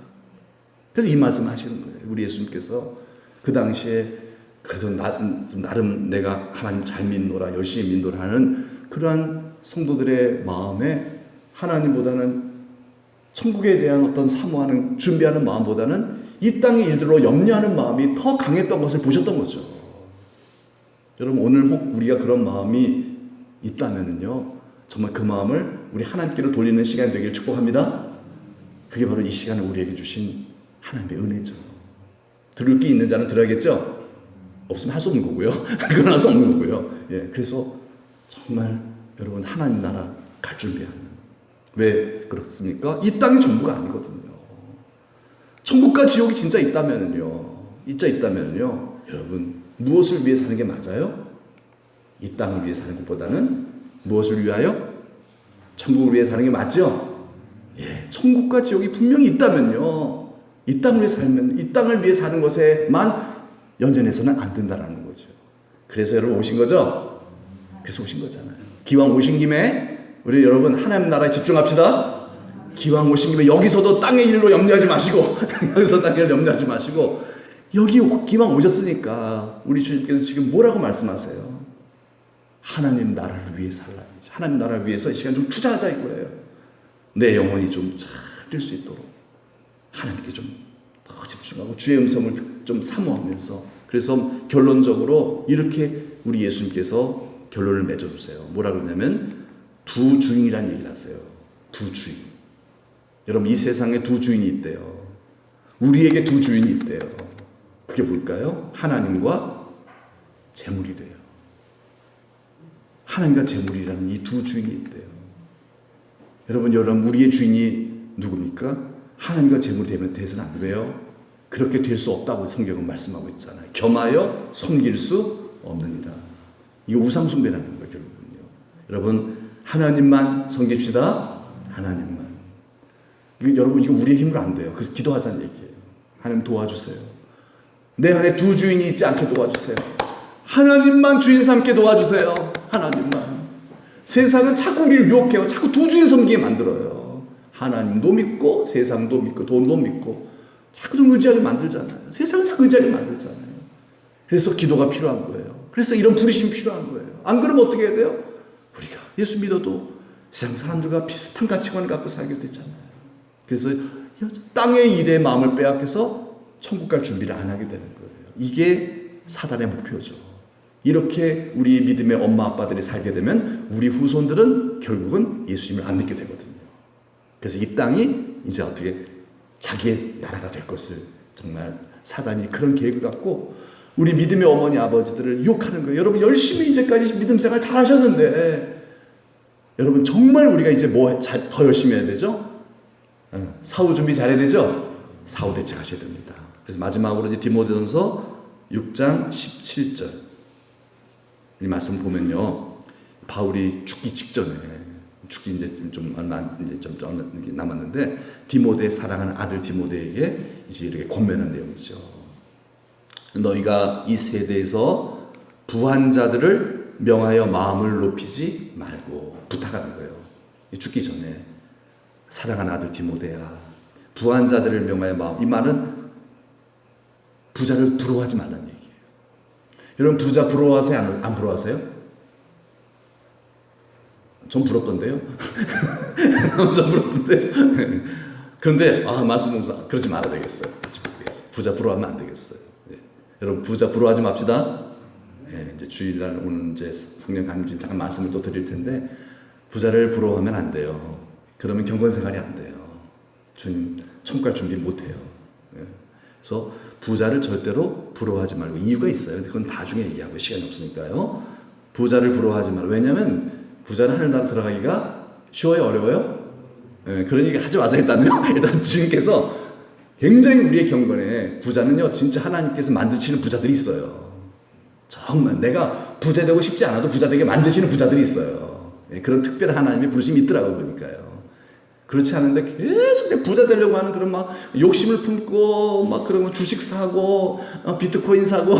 그래서 이 말씀을 하시는 거예요. 우리 예수님께서 그 당시에 그래도 나름 내가 하나님 잘 믿노라, 열심히 믿노라 하는 그러한 성도들의 마음에 하나님보다는 천국에 대한 어떤 사모하는, 준비하는 마음보다는 이 땅의 일들로 염려하는 마음이 더 강했던 것을 보셨던 거죠. 여러분 오늘 혹 우리가 그런 마음이 있다면은요, 정말 그 마음을 우리 하나님께로 돌리는 시간이 되기를 축복합니다. 그게 바로 이 시간을 우리에게 주신 하나님의 은혜죠. 들을 게 있는 자는 들어야겠죠? 없으면 할 수 없는 거고요. 그건 할 수 없는 거고요. 예, 그래서 정말 여러분 하나님 나라 갈 준비하는, 왜 그렇습니까? 이 땅이 전부가 아니거든요. 천국과 지옥이 진짜 있다면요. 여러분, 무엇을 위해 사는 게 맞아요? 이 땅을 위해 사는 것보다는 무엇을 위하여? 천국을 위해 사는 게 맞죠? 예, 천국과 지옥이 분명히 있다면요. 이 땅을 위해 사는 것에만 연연해서는 안 된다라는 거죠. 그래서 여러분 오신 거죠? 그래서 오신 거잖아요. 기왕 오신 김에 우리 여러분 하나님 나라에 집중합시다. 기왕 오신 김에 여기서도 땅의 일로 염려하지 마시고 여기서 땅의 일로 염려하지 마시고 여기 기왕 오셨으니까 우리 주님께서 지금 뭐라고 말씀하세요? 하나님 나라를 위해 살라. 하나님 나라를 위해서 이 시간 좀 투자하자 이거예요. 내 영혼이 좀 차릴 수 있도록 하나님께 좀 더 집중하고 주의 음성을 좀 사모하면서 그래서 결론적으로 이렇게 우리 예수님께서 결론을 맺어주세요. 뭐라 그러냐면 두 주인이라는 얘기를 하세요. 두 주인. 여러분 이 세상에 두 주인이 있대요. 우리에게 두 주인이 있대요. 그게 뭘까요? 하나님과 재물이래요. 하나님과 재물이라는 이 두 주인이 있대요. 여러분 우리의 주인이 누굽니까? 하나님과 재물이 되면 돼서는 안 돼요. 그렇게 될 수 없다고 성경은 말씀하고 있잖아요. 겸하여 섬길 수 없느니라. 이거 우상숭배라는 거예요, 결국은요. 여러분 하나님만 섬깁시다. 하나님만. 여러분 이거 우리의 힘으로 안 돼요. 그래서 기도하자는 얘기예요. 하나님 도와주세요. 내 안에 두 주인이 있지 않게 도와주세요. 하나님만 주인 삼게 도와주세요. 하나님만. 세상은 자꾸 우리를 유혹해요. 자꾸 두 주인 섬기게 만들어요. 하나님도 믿고 세상도 믿고 돈도 믿고 자꾸 좀 의지하게 만들잖아요. 세상은 자꾸 의지하게 만들잖아요. 그래서 기도가 필요한 거예요. 그래서 이런 부르심이 필요한 거예요. 안 그러면 어떻게 해야 돼요? 우리가 예수 믿어도 세상 사람들과 비슷한 가치관을 갖고 살게 되잖아요. 그래서 땅의 일에 마음을 빼앗겨서 천국 갈 준비를 안 하게 되는 거예요. 이게 사단의 목표죠. 이렇게 우리 믿음의 엄마 아빠들이 살게 되면 우리 후손들은 결국은 예수님을 안 믿게 되거든요. 그래서 이 땅이 이제 어떻게 자기의 나라가 될 것을 정말 사단이 그런 계획을 갖고 우리 믿음의 어머니 아버지들을 유혹하는 거예요. 여러분 열심히 이제까지 믿음 생활 잘 하셨는데 여러분 정말 우리가 이제 더 열심히 해야 되죠? 사후 준비 잘해야 되죠? 사후 대책하셔야 됩니다. 그래서 마지막으로 이제 디모데전서 6장 17절 이 말씀 보면요, 바울이 죽기 직전에 이제 좀 남았는데 디모데 사랑하는 아들 디모데에게 이제 이렇게 권면한 내용이죠. 너희가 이 세대에서 부한 자들을 명하여 마음을 높이지 말고 부탁하는 거예요. 죽기 전에 사랑하는 아들 디모데야, 부한 자들을 명하여 마음. 이 말은 부자를 부러워하지 말라는 얘기예요. 여러분 부자 부러워하세요? 안 부러워하세요? 전 부럽던데요. 전 부럽던데. 그런데 말씀 보면서 그러지 말아야 되겠어요. 부자 부러워하면 안 되겠어요. 네. 여러분 부자 부러워하지 맙시다. 네, 이제 주일날 오늘 이제 성령 강림 잠깐 말씀을 또 드릴 텐데 부자를 부러워하면 안 돼요. 그러면 경건생활이 안 돼요. 주님 천국 갈 준비 못 해요. 네. 그래서 부자를 절대로 부러워하지 말고 이유가 있어요. 그건 나중에 얘기하고 시간이 없으니까요. 부자를 부러워하지 말고. 왜냐하면 부자는 하늘 나라 들어가기가 쉬워요? 어려워요? 네, 그런 얘기 하지 마세요. 일단 주님께서 굉장히 우리의 경건에 부자는요 진짜 하나님께서 만드시는 부자들이 있어요. 정말 내가 부자 되고 싶지 않아도 부자 되게 만드시는 부자들이 있어요. 네, 그런 특별한 하나님의 부르심이 있더라고요. 보니까요. 그렇지 않은데 계속 부자 되려고 하는 그런 막 욕심을 품고 막 그런 주식 사고 비트코인 사고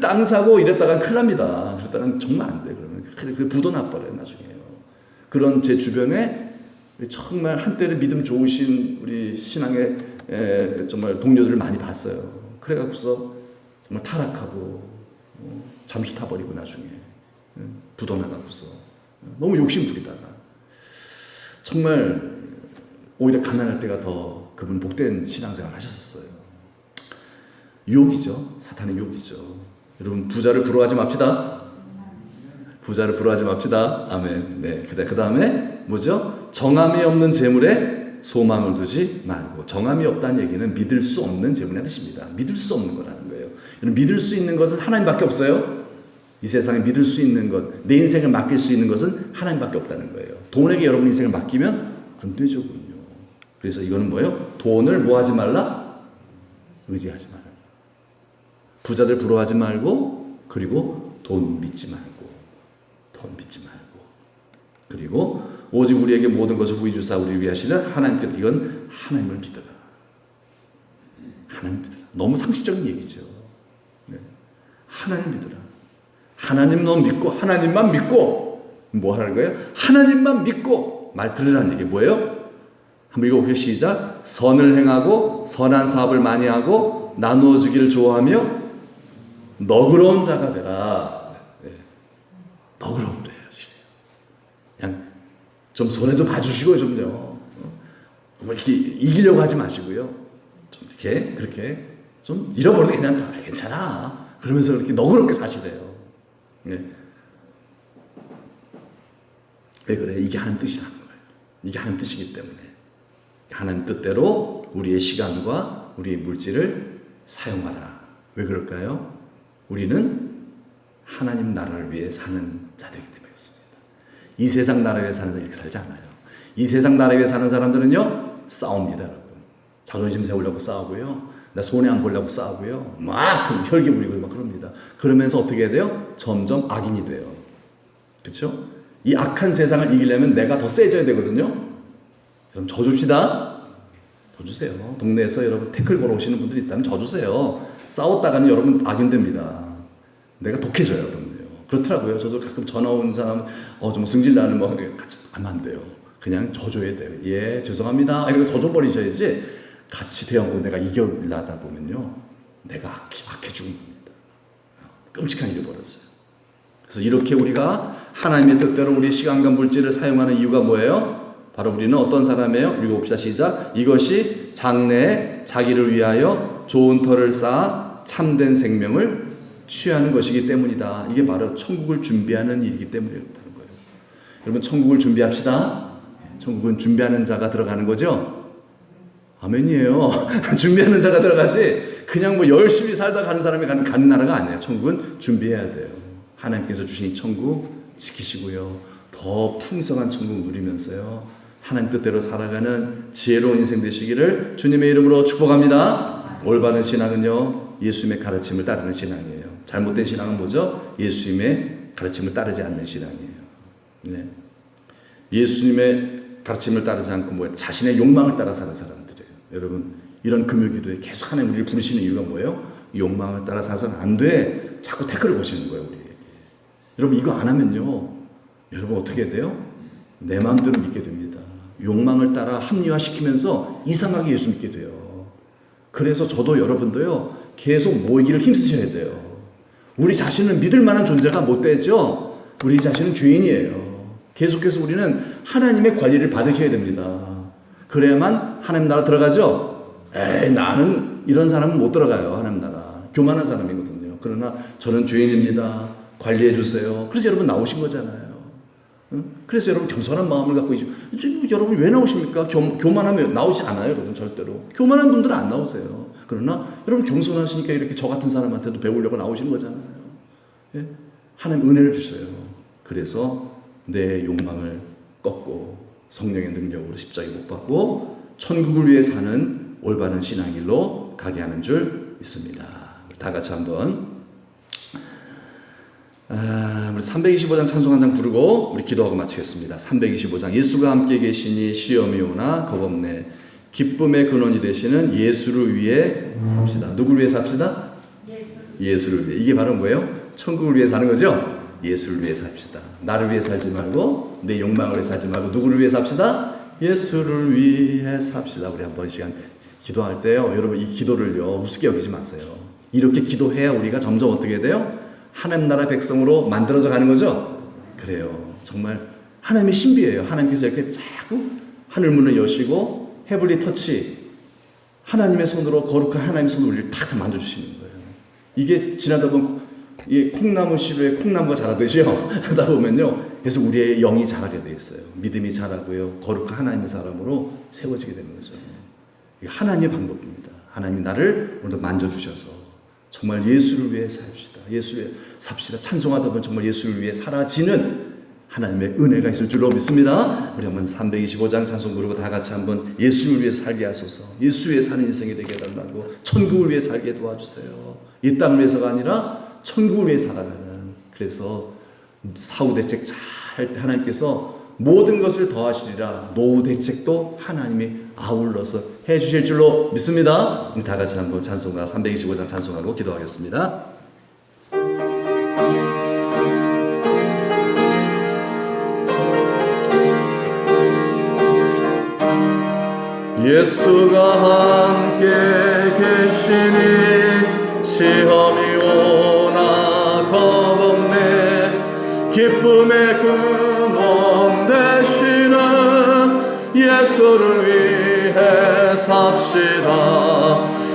땅 사고 이랬다가 큰일 납니다. 그랬다가 정말 안 돼. 그러면 그 부도 나버려요 나중에요. 그런 제 주변에 정말 한때는 믿음 좋으신 우리 신앙의 정말 동료들을 많이 봤어요. 그래갖고서 정말 타락하고 잠수 타버리고 나중에 부도 나갖고서 너무 욕심 부리다가 정말 오히려 가난할 때가 더 그분 복된 신앙생활 하셨었어요. 유혹이죠. 사탄의 유혹이죠. 여러분 부자를 부러워하지 맙시다. 부자를 부러워하지 맙시다. 아멘. 네. 그 다음에 뭐죠? 정함이 없는 재물에 소망을 두지 말고. 정함이 없다는 얘기는 믿을 수 없는 재물의 뜻입니다. 믿을 수 없는 거라는 거예요. 여러분 믿을 수 있는 것은 하나님밖에 없어요. 이 세상에 믿을 수 있는 것, 내 인생을 맡길 수 있는 것은 하나님밖에 없다는 거예요. 돈에게 여러분 인생을 맡기면 안 되죠군요. 그래서 이거는 뭐예요? 돈을 뭐 하지 말라? 의지하지 말라. 부자들 부러워하지 말고, 그리고 돈 믿지 말고, 그리고 오직 우리에게 모든 것을 후히 주사 우리 위하시는 하나님께, 이건 하나님을 믿어라. 하나님 믿어라. 너무 상식적인 얘기죠. 네. 하나님 믿어라. 하나님 너 믿고, 하나님만 믿고, 뭐 하는 거예요? 하나님만 믿고 말 들으라는 얘기 뭐예요? 한번 읽어볼게요. 시작. 선을 행하고 선한 사업을 많이 하고 나누어 주기를 좋아하며 너그러운 자가 되라. 네. 너그러우래요. 그냥 좀 손에 좀 봐주시고요. 좀요. 뭐 이렇게 이기려고 하지 마시고요. 좀 이렇게 그렇게 좀 잃어버려도 그냥 괜찮아. 그러면서 그렇게 너그럽게 사시래요. 네. 왜 그래? 이게 하나님 뜻이라는 거예요. 이게 하나님 뜻이기 때문에 하나님 뜻대로 우리의 시간과 우리의 물질을 사용하라. 왜 그럴까요? 우리는 하나님 나라를 위해 사는 자들이기 때문에 그렇습니다. 이 세상 나라 위해 사는 사람이 이렇게 살지 않아요. 이 세상 나라 위해 사는 사람들은요, 싸웁니다, 여러분. 자존심 세우려고 싸우고요, 나 손해 안 보려고 싸우고요, 막 혈기 부리고 막 그럽니다. 그러면서 어떻게 해야 돼요? 점점 악인이 돼요. 그렇죠? 이 악한 세상을 이기려면 내가 더 세져야 되거든요. 여러분 저 줍시다. 저 주세요. 동네에서 여러분 태클 걸어오시는 분들이 있다면 저 주세요. 싸웠다가는 여러분 악인 됩니다. 내가 독해져요, 여러분요. 그렇더라고요. 저도 가끔 전화 오는 사람, 좀 승질 나는 뭐 같이 하면 안 돼요. 그냥 져줘야 돼요. 예, 죄송합니다. 이러고 져줘버리셔야지. 같이 대형으로 내가 이겨나다 보면요, 내가 악해 죽은 겁니다. 끔찍한 일이 벌어졌어요. 그래서 이렇게 우리가 하나님의 뜻대로 우리 시간과 물질을 사용하는 이유가 뭐예요? 바로 우리는 어떤 사람이에요? 읽어봅시다. 시작. 이것이 장래에 자기를 위하여 좋은 터를 쌓아 참된 생명을 취하는 것이기 때문이다. 이게 바로 천국을 준비하는 일이기 때문에 그렇다는 거예요. 여러분 천국을 준비합시다. 천국은 준비하는 자가 들어가는 거죠. 아멘이에요. 준비하는 자가 들어가지 그냥 뭐 열심히 살다 가는 사람이 가는 나라가 아니에요. 천국은 준비해야 돼요. 하나님께서 주신 이 천국 지키시고요, 더 풍성한 천국 누리면서요, 하나님 뜻대로 살아가는 지혜로운 인생 되시기를 주님의 이름으로 축복합니다. 올바른 신앙은요, 예수님의 가르침을 따르는 신앙이에요. 잘못된 신앙은 뭐죠? 예수님의 가르침을 따르지 않는 신앙이에요. 네. 예수님의 가르침을 따르지 않고 뭐예요? 자신의 욕망을 따라 사는 사람들이에요. 여러분 이런 금요기도에 계속 하나님 우리를 부르시는 이유가 뭐예요? 욕망을 따라 사서는 안 돼. 자꾸 태클을 거시는 거예요, 우리에게. 여러분 이거 안 하면요, 여러분 어떻게 돼요? 내 마음대로 믿게 됩니다. 욕망을 따라 합리화시키면서 이상하게 예수 믿게 돼요. 그래서 저도 여러분도요, 계속 모이기를 힘쓰셔야 돼요. 우리 자신은 믿을 만한 존재가 못 되죠. 우리 자신은 죄인이에요. 계속해서 우리는 하나님의 관리를 받으셔야 됩니다. 그래야만 하나님 나라 들어가죠. 에이, 나는 이런 사람은 못 들어가요, 하나님 나라. 교만한 사람이거든요. 그러나 저는 죄인입니다. 관리해 주세요. 그래서 여러분 나오신 거잖아요. 그래서 여러분 겸손한 마음을 갖고 여러분 왜 나오십니까? 교만하면 나오지 않아요, 여러분. 절대로 교만한 분들은 안 나오세요. 그러나 여러분 겸손하시니까 이렇게 저 같은 사람한테도 배우려고 나오시는 거잖아요. 예? 하나님 은혜를 주세요. 그래서 내 욕망을 꺾고 성령의 능력으로 십자가에 못 박고 천국을 위해 사는 올바른 신앙길로 가게 하는 줄 믿습니다. 다 같이 한번 우리 325장 찬송 한 장 부르고 우리 기도하고 마치겠습니다. 325장. 예수가 함께 계시니 시험이 오나 겁없네. 기쁨의 근원이 되시는 예수를 위해 삽시다. 누구를 위해 삽시다? 예수를 위해. 이게 바로 뭐예요? 천국을 위해 사는 거죠? 예수를 위해 삽시다. 나를 위해 살지 말고 내 욕망을 위해 살지 말고 누구를 위해 삽시다? 예수를 위해 삽시다. 우리 한번 시간 기도할 때요, 여러분 이 기도를요 우습게 여기지 마세요. 이렇게 기도해야 우리가 점점 어떻게 돼요? 하나님 나라 백성으로 만들어져 가는 거죠. 그래요. 정말 하나님의 신비예요. 하나님께서 이렇게 자꾸 하늘문을 여시고 헤블리 터치, 하나님의 손으로, 거룩한 하나님의 손으로 우리를 탁 만져주시는 거예요. 이게 지나다 보면 이 콩나무 시루에 콩나무가 자라듯이요, 하다 보면요 계속 우리의 영이 자라게 돼 있어요. 믿음이 자라고요, 거룩한 하나님의 사람으로 세워지게 되는 거죠. 이게 하나님의 방법입니다. 하나님이 나를 오늘도 만져주셔서 정말 예수를 위해 삽시다. 예수를 위해 삽시다. 찬송하다 보면 정말 예수를 위해 사라지는 하나님의 은혜가 있을 줄로 믿습니다. 우리 한번 325장 찬송 부르고 다 같이 한번 예수를 위해 살게 하소서. 예수 위해 사는 인생이 되게 해달라고, 천국을 위해 살게 도와주세요. 이 땅을 위해서가 아니라 천국을 위해 살아가는, 그래서 사후 대책 잘 할 때 하나님께서 모든 것을 더하시리라, 노후 대책도 하나님이 아울러서 해주실 줄로 믿습니다. 다 같이 한번 찬송가 325장 찬송하고 기도하겠습니다. 예수가 함께 계시니 시험이 오나 겁없네. 기쁨의 근원 되시는 예수를 위해 삽시다.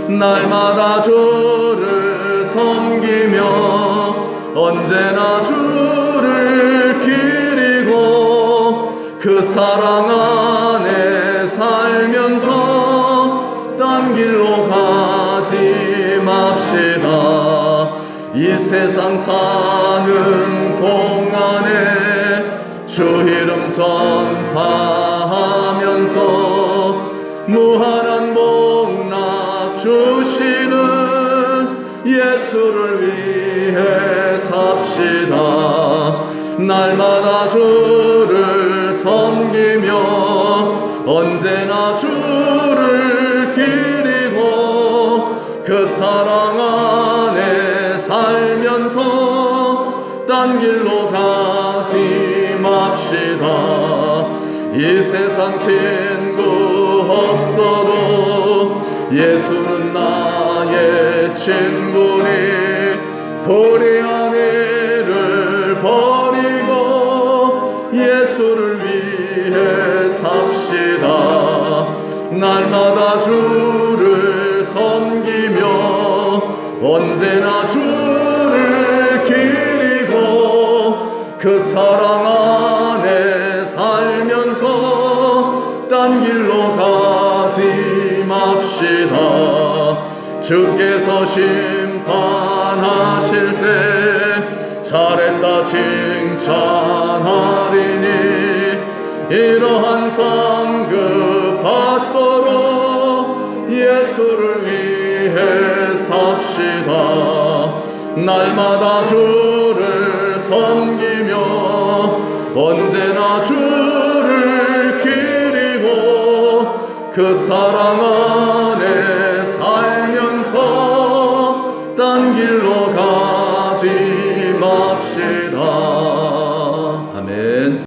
날마다 주를 섬기며 언제나 주를 기리고 그 사랑 안에 살면서 딴 길로 가지 맙시다. 이 세상 사는 동안에 주 이름 전파하면서 무한한 복락 주시는 예수를 위해 삽시다. 날마다 주를 섬기며 언제나 주를 기리고 그 사랑 안에 살면서 딴 길로 가지 맙시다. 이 세상 친구 없어도 예수는 나의 친구니 불의한 일을 버리고 예수를 위해 삽시다. 날마다 주를 섬기며 언제나 주를 기리고 그 사랑 안에 살면서 딴 길로 가지 맙시다. 주께서 심판하실 때 잘했다 칭찬하리니 이러한 상급 받도록 예수를 위해 삽시다. 날마다 주를 섬기며 언제나 주를 기리고 그 사랑 안에